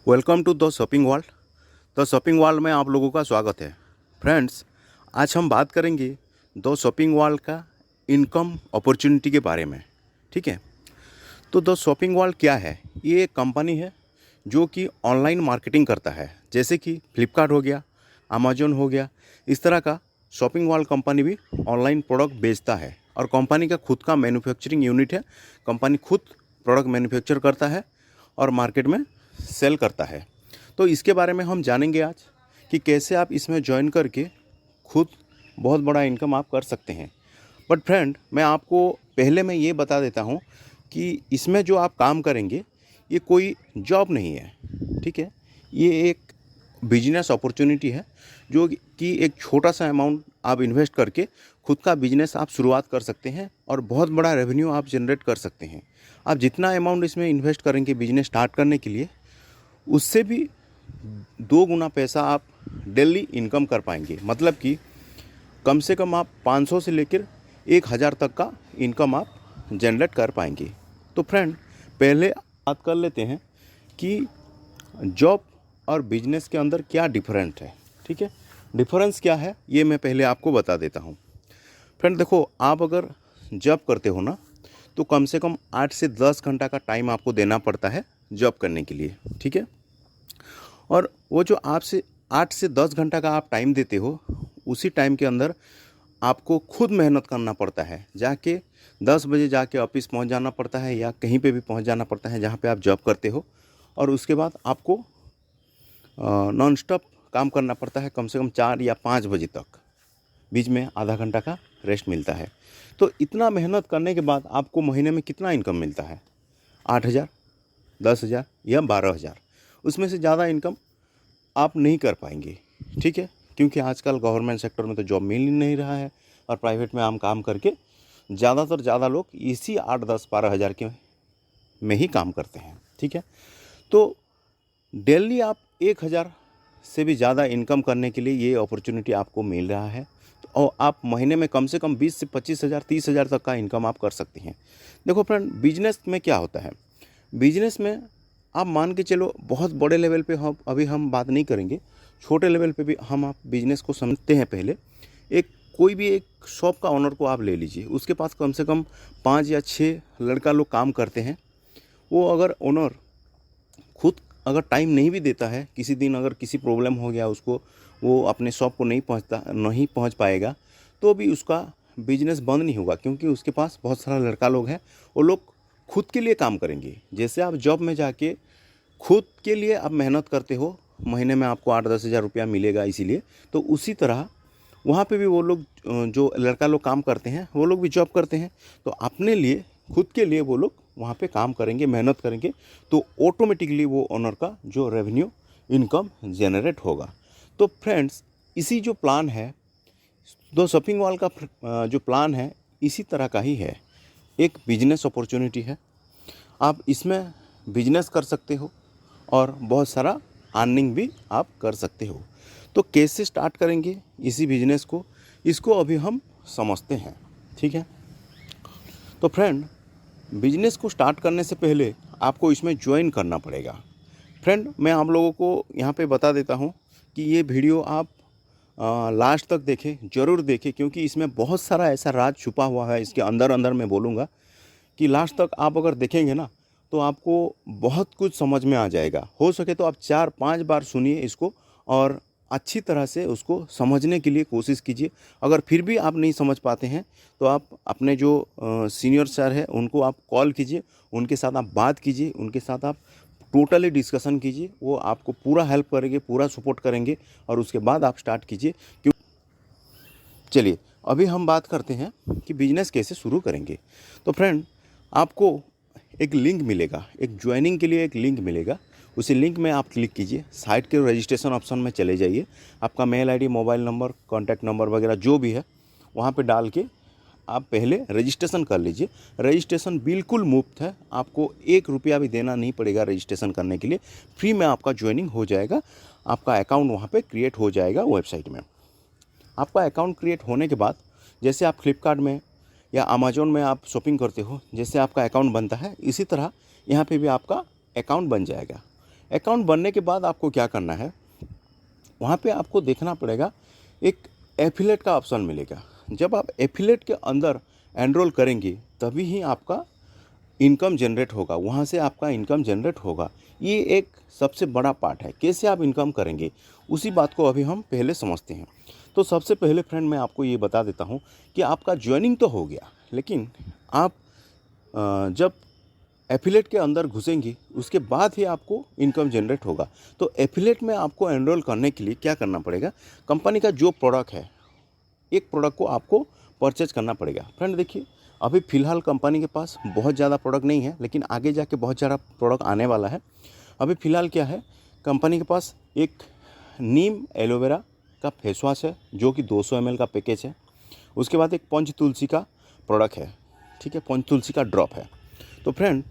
Welcome to the shopping world. The shopping world में आप लोगों का स्वागत है। फ्रेंड्स, आज हम बात करेंगे द शॉपिंग वर्ल्ड का इनकम अपॉर्चुनिटी के बारे में। ठीक है, तो द शॉपिंग वर्ल्ड क्या है? ये एक कंपनी है जो कि ऑनलाइन मार्केटिंग करता है, जैसे कि फ्लिपकार्ट हो गया, अमेजोन हो गया। इस तरह का शॉपिंग वर्ल्ड कंपनी भी ऑनलाइन प्रोडक्ट बेचता है और कंपनी का खुद का मैन्युफैक्चरिंग यूनिट है। कंपनी खुद प्रोडक्ट मैन्युफैक्चर करता है और मार्केट में सेल करता है। तो इसके बारे में हम जानेंगे आज कि कैसे आप इसमें ज्वाइन करके खुद बहुत बड़ा इनकम आप कर सकते हैं। बट फ्रेंड, मैं आपको पहले मैं ये बता देता हूँ कि इसमें जो आप काम करेंगे ये कोई जॉब नहीं है। ठीक है, ये एक बिजनेस अपॉर्चुनिटी है जो कि एक छोटा सा अमाउंट आप इन्वेस्ट करके खुद का बिजनेस आप शुरुआत कर सकते हैं और बहुत बड़ा रेवेन्यू आप जनरेट कर सकते हैं। आप जितना अमाउंट इसमें इन्वेस्ट करेंगे बिजनेस स्टार्ट करने के लिए, उससे भी 2 गुना पैसा आप डेली इनकम कर पाएंगे। मतलब कि कम से कम आप 500 से लेकर 1000 तक का इनकम आप जनरेट कर पाएंगे। तो फ्रेंड, पहले बात कर लेते हैं कि जॉब और बिजनेस के अंदर क्या डिफरेंट है। ठीक है, डिफरेंस क्या है ये मैं पहले आपको बता देता हूँ। फ्रेंड देखो, आप अगर जॉब करते हो ना, तो कम से कम 8 से 10 घंटा का टाइम आपको देना पड़ता है जॉब करने के लिए। ठीक है, और वो जो आपसे 8 से 10 घंटा का आप टाइम देते हो, उसी टाइम के अंदर आपको खुद मेहनत करना पड़ता है। जाके 10 बजे जाके ऑफिस पहुंच जाना पड़ता है या कहीं पे भी पहुंच जाना पड़ता है जहां पे आप जॉब करते हो, और उसके बाद आपको नॉन स्टॉप काम करना पड़ता है कम से कम 4 या 5 बजे तक। बीच में आधा घंटा का रेस्ट मिलता है। तो इतना मेहनत करने के बाद आपको महीने में कितना इनकम मिलता है? 8,000, 10,000 या 12,000। उसमें से ज़्यादा इनकम आप नहीं कर पाएंगे। ठीक है, क्योंकि आजकल गवर्नमेंट सेक्टर में तो जॉब मिल ही नहीं रहा है और प्राइवेट में हम काम करके ज़्यादा लोग इसी 8, 10, 12,000 के में ही काम करते हैं। ठीक है, तो डेली आप 1,000 से भी ज़्यादा इनकम करने के लिए ये अपॉर्चुनिटी आपको मिल रहा है। और आप महीने में कम से कम 20 से 25,000, 30,000 तक का इनकम आप कर सकते हैं। देखो फ्रेंड, बिजनेस में क्या होता है? बिजनेस में आप मान के चलो, बहुत बड़े लेवल पे हम बात नहीं करेंगे, छोटे लेवल पे भी हम आप बिजनेस को समझते हैं। पहले कोई भी एक शॉप का ऑनर को आप ले लीजिए, उसके पास कम से कम 5 या 6 लड़का लोग काम करते हैं। वो अगर ओनर खुद अगर टाइम नहीं भी देता है, किसी दिन अगर किसी प्रॉब्लम हो गया उसको, वो अपने शॉप को नहीं पहुंच पाएगा, तो भी उसका बिजनेस बंद नहीं होगा, क्योंकि उसके पास बहुत सारा लड़का लोग हैं। वो लोग खुद के लिए काम करेंगे। जैसे आप जॉब में जाके खुद के लिए आप मेहनत करते हो, महीने में आपको 8-10 हज़ार रुपया मिलेगा इसीलिए, तो उसी तरह वहाँ पे भी वो लोग जो लड़का लोग काम करते हैं, वो लोग भी जॉब करते हैं। तो अपने लिए, खुद के लिए वो लोग वहाँ पे काम करेंगे, मेहनत करेंगे, तो ऑटोमेटिकली वो ओनर का जो रेवेन्यू इनकम जनरेट होगा। तो फ्रेंड्स, इसी जो प्लान है, दो शॉपिंग मॉल का जो प्लान है, इसी तरह का ही है। एक बिजनेस अपॉर्चुनिटी है, आप इसमें बिजनेस कर सकते हो और बहुत सारा अर्निंग भी आप कर सकते हो। तो कैसे स्टार्ट करेंगे इसी बिजनेस को, इसको अभी हम समझते हैं। ठीक है, तो फ्रेंड, बिजनेस को स्टार्ट करने से पहले आपको इसमें ज्वाइन करना पड़ेगा। फ्रेंड, मैं आप लोगों को यहाँ पे बता देता हूँ कि ये वीडियो आप लास्ट तक देखें, ज़रूर देखें, क्योंकि इसमें बहुत सारा ऐसा राज छुपा हुआ है। इसके अंदर अंदर मैं बोलूँगा कि लास्ट तक आप अगर देखेंगे ना, तो आपको बहुत कुछ समझ में आ जाएगा। हो सके तो आप 4-5 बार सुनिए इसको और अच्छी तरह से उसको समझने के लिए कोशिश कीजिए। अगर फिर भी आप नहीं समझ पाते हैं, तो आप अपने जो सीनियर सर हैं उनको आप कॉल कीजिए, उनके साथ आप बात कीजिए, उनके साथ आप टोटली डिस्कशन कीजिए। वो आपको पूरा हेल्प करेंगे, पूरा सपोर्ट करेंगे, और उसके बाद आप स्टार्ट कीजिए। क्यों, चलिए अभी हम बात करते हैं कि बिजनेस कैसे शुरू करेंगे। तो फ्रेंड, आपको एक लिंक मिलेगा, एक ज्वाइनिंग के लिए एक लिंक मिलेगा। उसी लिंक में आप क्लिक कीजिए, साइट के रजिस्ट्रेशन ऑप्शन में चले जाइए। आपका mail ID, mobile number, contact number वगैरह जो भी है वहाँ पे डाल के आप पहले रजिस्ट्रेशन कर लीजिए। रजिस्ट्रेशन बिल्कुल मुफ्त है, आपको 1 रुपया भी देना नहीं पड़ेगा रजिस्ट्रेशन करने के लिए। फ्री में आपका ज्वाइनिंग हो जाएगा, आपका अकाउंट वहाँ पर क्रिएट हो जाएगा वेबसाइट में। आपका अकाउंट क्रिएट होने के बाद, जैसे आप फ्लिपकार्ट में या अमेजोन में आप शॉपिंग करते हो, जैसे आपका अकाउंट बनता है, इसी तरह यहाँ पे भी आपका अकाउंट बन जाएगा। अकाउंट बनने के बाद आपको क्या करना है, वहाँ पे आपको देखना पड़ेगा, एक एफिलेट का ऑप्शन मिलेगा। जब आप एफिलेट के अंदर एनरोल करेंगे तभी ही आपका इनकम जनरेट होगा, वहाँ से आपका इनकम जनरेट होगा। ये एक सबसे बड़ा पार्ट है। कैसे आप इनकम करेंगे उसी बात को अभी हम पहले समझते हैं। तो सबसे पहले फ्रेंड मैं आपको ये बता देता हूँ कि आपका ज्वाइनिंग तो हो गया, लेकिन आप जब एफिलेट के अंदर घुसेंगे उसके बाद ही आपको इनकम जनरेट होगा। तो एफिलेट में आपको एनरोल करने के लिए क्या करना पड़ेगा, कंपनी का जो प्रोडक्ट है, एक प्रोडक्ट को आपको परचेज करना पड़ेगा। फ्रेंड देखिए, अभी फ़िलहाल कंपनी के पास बहुत ज़्यादा प्रोडक्ट नहीं है, लेकिन आगे जाके बहुत ज़्यादा प्रोडक्ट आने वाला है। अभी फ़िलहाल क्या है, कंपनी के पास एक नीम एलोवेरा का फेस वॉश है जो कि 200 ml का पैकेज है। उसके बाद एक पंच तुलसी का प्रोडक्ट है, ठीक है, पंच तुलसी का ड्रॉप है। तो फ्रेंड,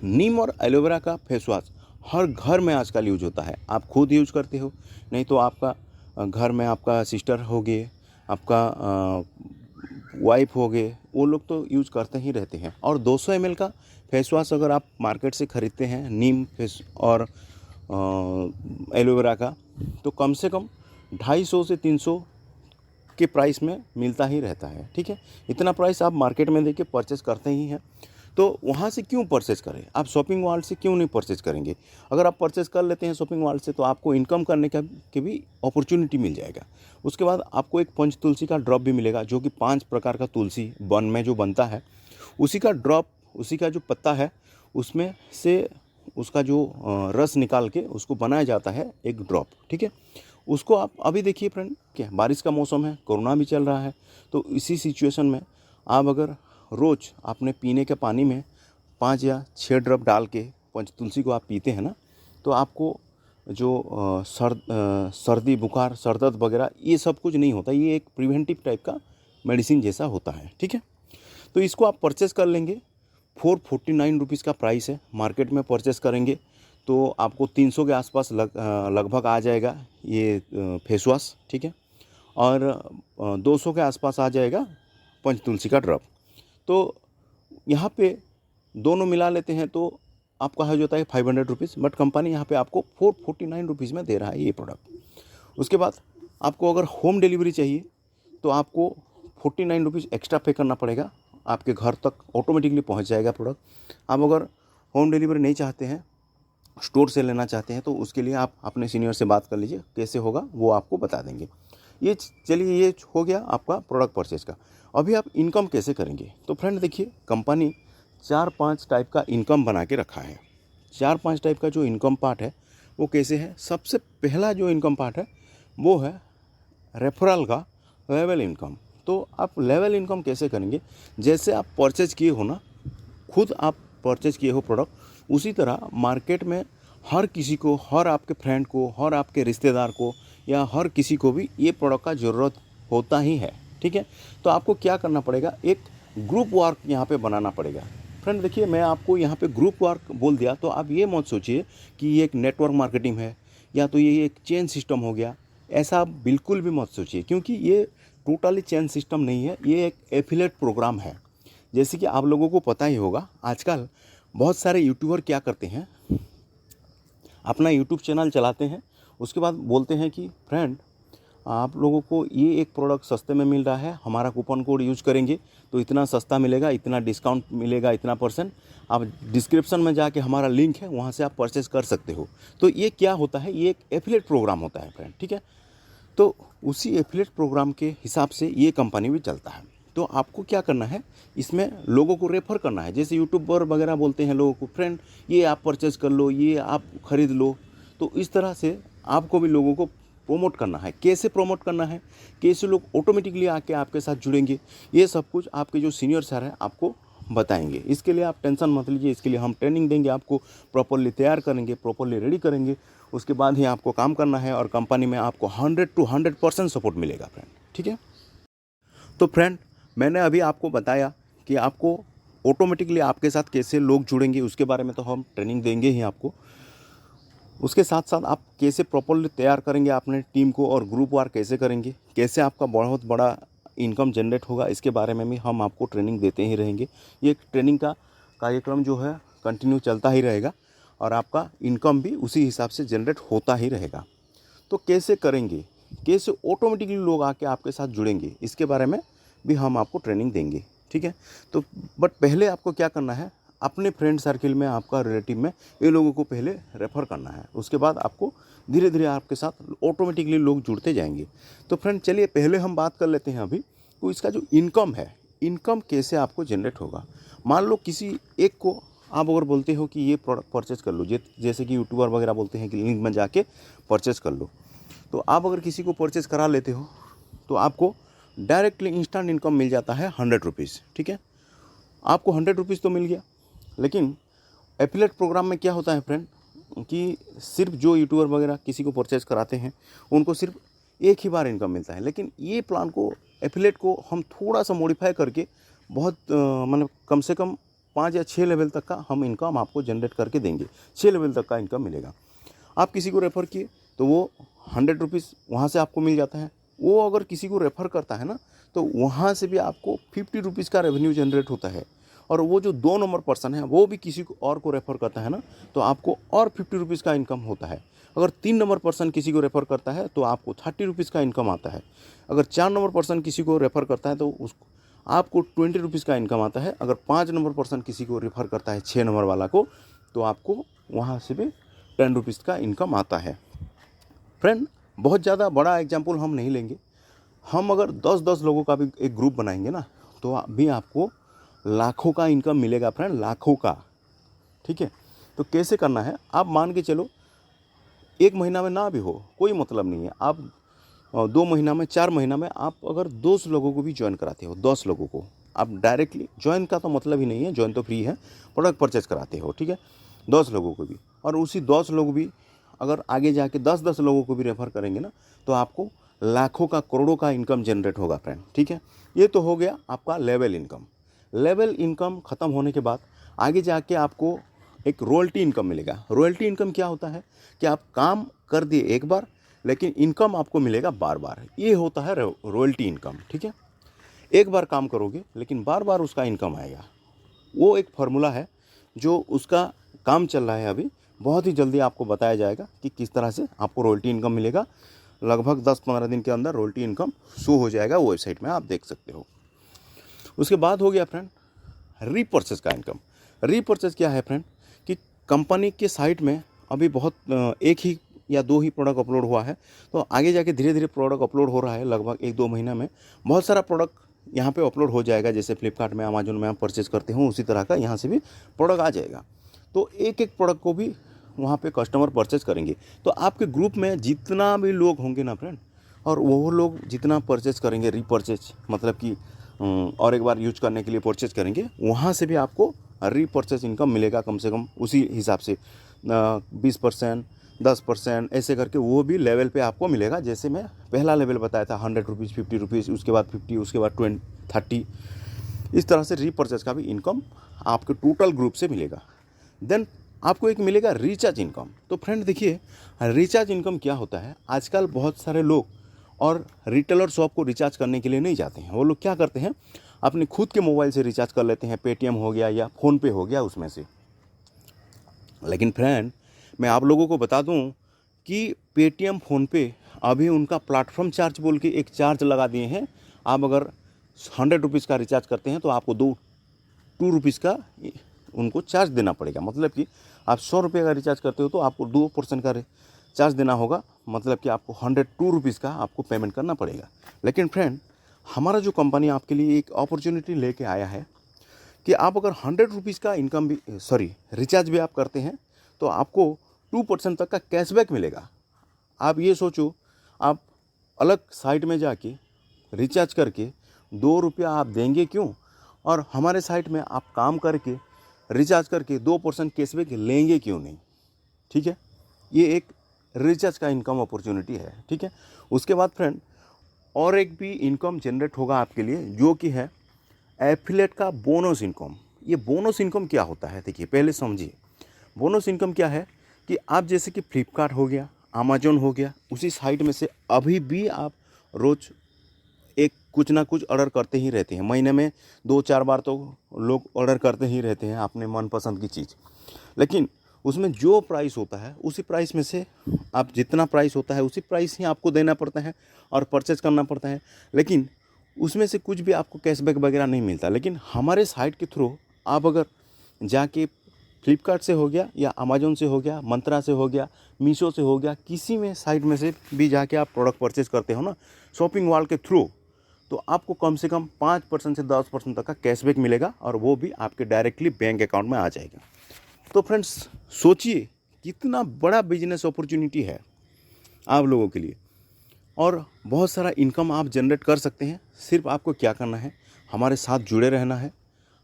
नीम और एलोवेरा का फेस वॉश हर घर में आजकल यूज होता है। आप खुद यूज करते हो, नहीं तो आपका घर में आपका सिस्टर हो गए, आपका वाइफ हो गए, वो लोग तो यूज करते ही रहते हैं। और 200 ml का फेस वॉश अगर आप मार्केट से ख़रीदते हैं नीम फेस और एलोवेरा का, तो कम से कम 250 से 300 के प्राइस में मिलता ही रहता है, ठीक है। इतना प्राइस आप मार्केट में देके परचेस करते ही हैं। तो वहाँ से क्यों परचेज करें, आप शॉपिंग मॉल से क्यों नहीं परचेज करेंगे। अगर आप परचेज कर लेते हैं शॉपिंग मॉल से तो आपको इनकम करने का की भी अपॉर्चुनिटी मिल जाएगा। उसके बाद आपको एक पंच तुलसी का ड्रॉप भी मिलेगा, जो कि 5 प्रकार का तुलसी वन में जो बनता है उसी का ड्रॉप, उसी का जो पत्ता है उसमें से उसका जो रस निकाल के उसको बनाया जाता है एक ड्रॉप, ठीक है। उसको आप अभी देखिए फ्रेंड, क्या बारिश का मौसम है, कोरोना भी चल रहा है, तो इसी सिचुएशन में आप अगर रोज़ आपने पीने के पानी में 5 या 6 ड्रॉप डाल के पंच तुलसी को आप पीते हैं ना, तो आपको जो सर्दी बुखार सर दर्द वगैरह ये सब कुछ नहीं होता। ये एक प्रिवेंटिव टाइप का मेडिसिन जैसा होता है, ठीक है। तो इसको आप परचेज़ कर लेंगे। 449 रुपीज़ का प्राइस है। मार्केट में परचेज़ करेंगे तो आपको 300 के आसपास लगभग आ जाएगा ये फेस वॉश, ठीक है। और 200 के आसपास आ जाएगा पंच तुलसी का ड्रॉप। तो यहाँ पे दोनों मिला लेते हैं तो आपका हो जाता है 500 रुपीज़, बट कंपनी यहाँ पे आपको 449 रुपीज़ में दे रहा है ये प्रोडक्ट। उसके बाद आपको अगर होम डिलीवरी चाहिए तो आपको 49 रुपीज़ एक्स्ट्रा पे करना पड़ेगा, आपके घर तक ऑटोमेटिकली पहुँच जाएगा प्रोडक्ट। आप अगर होम डिलीवरी नहीं चाहते हैं, स्टोर से लेना चाहते हैं, तो उसके लिए आप अपने सीनियर से बात कर लीजिए, कैसे होगा वो आपको बता देंगे। ये चलिए, ये हो गया आपका प्रोडक्ट परचेज का। अभी आप इनकम कैसे करेंगे, तो फ्रेंड देखिए, कंपनी 4-5 टाइप का इनकम बना के रखा है। 4-5 टाइप का जो इनकम पार्ट है वो कैसे है। सबसे पहला जो इनकम पार्ट है वो है रेफरल का लेवल इनकम। तो आप लेवल इनकम कैसे करेंगे, जैसे आप परचेज किए हो ना, खुद आप परचेज किए हो प्रोडक्ट, उसी तरह मार्केट में हर किसी को, हर आपके फ्रेंड को, हर आपके रिश्तेदार को या हर किसी को भी ये प्रोडक्ट का ज़रूरत होता ही है, ठीक है। तो आपको क्या करना पड़ेगा, एक ग्रुप वर्क यहाँ पे बनाना पड़ेगा। फ्रेंड देखिए, मैं आपको यहाँ पे ग्रुप वर्क बोल दिया तो आप ये मत सोचिए कि ये एक नेटवर्क मार्केटिंग है या तो ये एक चेन सिस्टम हो गया, ऐसा आप बिल्कुल भी मत सोचिए, क्योंकि ये टोटली चेन सिस्टम नहीं है, ये एक एफिलेट प्रोग्राम है। जैसे कि आप लोगों को पता ही होगा, आजकल बहुत सारे यूट्यूबर क्या करते हैं, अपना यूट्यूब चैनल चलाते हैं, उसके बाद बोलते हैं कि फ्रेंड आप लोगों को ये एक प्रोडक्ट सस्ते में मिल रहा है, हमारा कूपन कोड यूज करेंगे तो इतना सस्ता मिलेगा, इतना डिस्काउंट मिलेगा, इतना %, आप डिस्क्रिप्शन में जाके हमारा लिंक है वहाँ से आप परचेस कर सकते हो। तो ये क्या होता है, ये एक एफिलेट प्रोग्राम होता है फ्रेंड, ठीक है। तो उसी एफिलेट प्रोग्राम के हिसाब से ये कंपनी भी चलता है। तो आपको क्या करना है, इसमें लोगों को रेफ़र करना है। जैसे यूट्यूबर वगैरह बोलते हैं लोगों को, फ्रेंड ये आप परचेज़ कर लो, ये आप ख़रीद लो। तो इस तरह से आपको भी लोगों को प्रोमोट करना है। कैसे प्रोमोट करना है, कैसे लोग ऑटोमेटिकली आके आपके साथ जुड़ेंगे, ये सब कुछ आपके जो सीनियर सर हैं आपको बताएंगे। इसके लिए आप टेंशन मत लीजिए, इसके लिए हम ट्रेनिंग देंगे, आपको प्रॉपरली तैयार करेंगे, प्रॉपरली रेडी करेंगे। उसके बाद ही आपको काम करना है और कंपनी में आपको 100 to 100% सपोर्ट मिलेगा फ्रेंड, ठीक है। तो फ्रेंड, मैंने अभी आपको बताया कि आपको ऑटोमेटिकली आपके साथ कैसे लोग जुड़ेंगे, उसके बारे में तो हम ट्रेनिंग देंगे ही आपको। उसके साथ साथ आप कैसे प्रॉपरली तैयार करेंगे अपने टीम को और ग्रुप वर्क कैसे करेंगे, कैसे आपका बहुत बड़ा इनकम जनरेट होगा, इसके बारे में भी हम आपको ट्रेनिंग देते ही रहेंगे। ये ट्रेनिंग का कार्यक्रम जो है कंटिन्यू चलता ही रहेगा। और आपका इनकम भी उसी हिसाब से जनरेट होता ही रहेगा। तो कैसे करेंगे, कैसे ऑटोमेटिकली लोग आके आपके साथ जुड़ेंगे, इसके बारे में भी हम आपको ट्रेनिंग देंगे, ठीक है। तो बट पहले आपको क्या करना है, अपने फ्रेंड सर्किल में, आपका रिलेटिव में ये लोगों को पहले रेफ़र करना है। उसके बाद आपको धीरे धीरे आपके साथ ऑटोमेटिकली लोग जुड़ते जाएंगे। तो फ्रेंड चलिए पहले हम बात कर लेते हैं अभी, तो इसका जो इनकम है, इनकम कैसे आपको जनरेट होगा। मान लो किसी एक को आप अगर बोलते हो कि ये प्रोडक्ट परचेज कर लो, जैसे कि यूट्यूबर वगैरह बोलते हैं कि लिंक में जाके परचेज कर लो, तो आप अगर किसी को परचेज करा लेते हो तो आपको डायरेक्टली इंस्टेंट इनकम मिल जाता है 100 रुपीज़, ठीक है। आपको 100 रुपीज़ तो मिल गया, लेकिन एफिलिएट प्रोग्राम में क्या होता है फ्रेंड कि सिर्फ जो यूट्यूबर वगैरह किसी को परचेज कराते हैं उनको सिर्फ एक ही बार इनकम मिलता है। लेकिन ये प्लान को, एफिलिएट को हम थोड़ा सा मॉडिफाई करके बहुत मतलब कम से कम 5 या 6 लेवल तक का हम इनकम आपको जनरेट करके देंगे। 6 लेवल तक का इनकम मिलेगा। आप किसी को रेफ़र किए तो वो 100 रुपीज़ वहाँ से आपको मिल जाता है। वो अगर किसी को रेफ़र करता है ना, तो वहाँ से भी आपको 50 रुपीज़ का रेवेन्यू जनरेट होता है। और वो जो 2 नंबर पर्सन है वो भी किसी को और को रेफ़र करता है ना, तो आपको और 50 रुपीज़ का इनकम होता है। अगर 3 नंबर पर्सन किसी को रेफ़र करता है तो आपको 30 रुपीज़ का इनकम आता है। अगर 4 नंबर पर्सन किसी को रेफ़र करता है तो उसको आपको 20 रुपीज़ का इनकम आता है। अगर 5 नंबर पर्सन किसी को रेफ़र करता है 6 नंबर वाला को, तो आपको वहाँ से भी 10 रुपीज़ का इनकम आता है। फ्रेंड बहुत ज़्यादा बड़ा एग्जाम्पल हम नहीं लेंगे, हम अगर 10-10 लोगों का भी एक ग्रुप बनाएंगे ना, तो भी आपको लाखों का इनकम मिलेगा फ्रेंड, लाखों का, ठीक है। तो कैसे करना है, आप मान के चलो 1 महीना में ना भी हो कोई मतलब नहीं है, आप 2 महीना में, 4 महीना में आप अगर 200 लोगों को भी ज्वाइन कराते हो, 10 लोगों को आप डायरेक्टली, ज्वाइन का तो मतलब ही नहीं है, ज्वाइन तो फ्री है, प्रोडक्ट परचेज कराते हो, ठीक है, 10 लोगों को भी, और उसी 10 लोग भी अगर आगे जाके 10-10 लोगों को भी रेफ़र करेंगे ना, तो आपको लाखों का, करोड़ों का इनकम जनरेट होगा फ्रेंड, ठीक है। ये तो हो गया आपका लेवल इनकम। लेवल इनकम ख़त्म होने के बाद आगे जाके आपको एक रॉयल्टी इनकम मिलेगा। रॉयल्टी इनकम क्या होता है कि आप काम कर दिए एक बार, लेकिन इनकम आपको मिलेगा बार बार। ये होता है रॉयल्टी इनकम, ठीक है। एक बार काम करोगे लेकिन बार बार उसका इनकम आएगा। वो एक फार्मूला है जो उसका काम चल रहा है अभी, बहुत ही जल्दी आपको बताया जाएगा कि किस तरह से आपको रॉयल्टी इनकम मिलेगा। लगभग 10-15 दिन के अंदर रॉयल्टी इनकम शो हो जाएगा, वेबसाइट में आप देख सकते हो। उसके बाद हो गया फ्रेंड रीपर्चेज का इनकम। रीपर्चेज क्या है फ्रेंड कि कंपनी के साइट में अभी बहुत एक ही या 2 ही प्रोडक्ट अपलोड हुआ है, तो आगे जाके धीरे धीरे प्रोडक्ट अपलोड हो रहा है। लगभग 1-2 महीना में बहुत सारा प्रोडक्ट यहाँ पे अपलोड हो जाएगा। जैसे फ्लिपकार्ट में, अमेजोन में आप परचेज करते हो, उसी तरह का यहाँ से भी प्रोडक्ट आ जाएगा। तो एक एक प्रोडक्ट को भी वहाँ पे कस्टमर परचेज करेंगे। तो आपके ग्रुप में जितना भी लोग होंगे ना फ्रेंड, और वो लोग जितना परचेज करेंगे, रीपर्चेज मतलब कि और एक बार यूज करने के लिए परचेज करेंगे, वहाँ से भी आपको रीपर्चेज इनकम मिलेगा कम से कम उसी हिसाब से 20%, 10% ऐसे करके वो भी लेवल पे आपको मिलेगा। जैसे मैं पहला लेवल बताया था 100 रुपीज़, 50 रुपीज़, उसके बाद 50, उसके बाद 30, इस तरह से रीपर्चेज का भी इनकम आपके टोटल ग्रुप से मिलेगा। देन आपको एक मिलेगा रिचार्ज इनकम। तो फ्रेंड देखिए, रिचार्ज इनकम क्या होता है, आजकल बहुत सारे लोग और रिटेलर शॉप को रिचार्ज करने के लिए नहीं जाते हैं। वो लोग क्या करते हैं, अपने खुद के मोबाइल से रिचार्ज कर लेते हैं, पेटीएम हो गया या फ़ोनपे हो गया उसमें से। लेकिन फ्रेंड मैं आप लोगों को बता दूं कि पेटीएम, फ़ोनपे अभी उनका प्लेटफॉर्म चार्ज बोल के एक चार्ज लगा दिए हैं। आप अगर 100 रुपीज़ का रिचार्ज करते हैं तो आपको 2 रुपीज़ का उनको चार्ज देना पड़ेगा। मतलब कि आप 100 रुपये का रिचार्ज करते हो तो आपको 2% का चार्ज देना होगा, मतलब कि आपको 102 रुपीज़ का आपको पेमेंट करना पड़ेगा। लेकिन फ्रेंड हमारा जो कंपनी आपके लिए एक अपॉर्चुनिटी लेके आया है कि आप अगर 100 रुपीज़ का इनकम भी रिचार्ज भी आप करते हैं तो आपको 2% तक का कैशबैक मिलेगा। आप ये सोचो, आप अलग साइट में जाके रिचार्ज करके 2 रुपया आप देंगे क्यों, और हमारे साइट में आप काम करके रिचार्ज करके 2% कैशबैक लेंगे क्यों नहीं, ठीक है। ये एक रिचार्ज का इनकम अपॉर्चुनिटी है, ठीक है। उसके बाद फ्रेंड और एक भी इनकम जनरेट होगा आपके लिए, जो कि है एफिलिएट का बोनस इनकम। ये बोनस इनकम क्या होता है, देखिए पहले समझिए। बोनस इनकम क्या है कि आप जैसे कि फ्लिपकार्ट हो गया, अमेजोन हो गया, उसी साइट में से अभी भी आप रोज़ एक कुछ ना कुछ ऑर्डर करते ही रहते हैं। महीने में 2-4 बार तो लोग ऑर्डर करते ही रहते हैं अपने मनपसंद की चीज़। लेकिन उसमें जो प्राइस होता है उसी प्राइस में से आप जितना प्राइस होता है उसी प्राइस ही आपको देना पड़ता है और परचेज करना पड़ता है। लेकिन उसमें से कुछ भी आपको कैशबैक वगैरह नहीं मिलता। लेकिन हमारे साइट के थ्रू आप अगर जाके फ्लिपकार्ट से हो गया या अमेज़न से हो गया, मंत्रा से हो गया, मीशो से हो गया, किसी में साइट में से भी जाके आप प्रोडक्ट परचेज करते हो ना शॉपिंग वॉल के थ्रू, तो आपको कम से कम 5% से 10% तक का कैशबैक मिलेगा और वो भी आपके डायरेक्टली बैंक अकाउंट में आ जाएगा। तो फ्रेंड्स सोचिए कितना बड़ा बिजनेस अपॉर्चुनिटी है आप लोगों के लिए और बहुत सारा इनकम आप जनरेट कर सकते हैं। सिर्फ आपको क्या करना है, हमारे साथ जुड़े रहना है,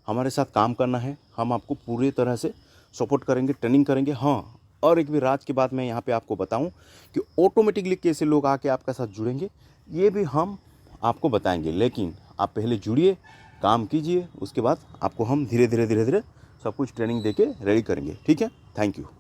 हमारे साथ काम करना है। हम आपको पूरी तरह से सपोर्ट करेंगे, ट्रेनिंग करेंगे। हाँ, और एक भी राज की बात मैं यहाँ पे आपको बताऊँ कि ऑटोमेटिकली कैसे लोग आके आपके साथ जुड़ेंगे ये भी हम आपको बताएंगे। लेकिन आप पहले जुड़िए, काम कीजिए, उसके बाद आपको हम धीरे धीरे सब कुछ ट्रेनिंग देके रेडी करेंगे। ठीक है, थैंक यू।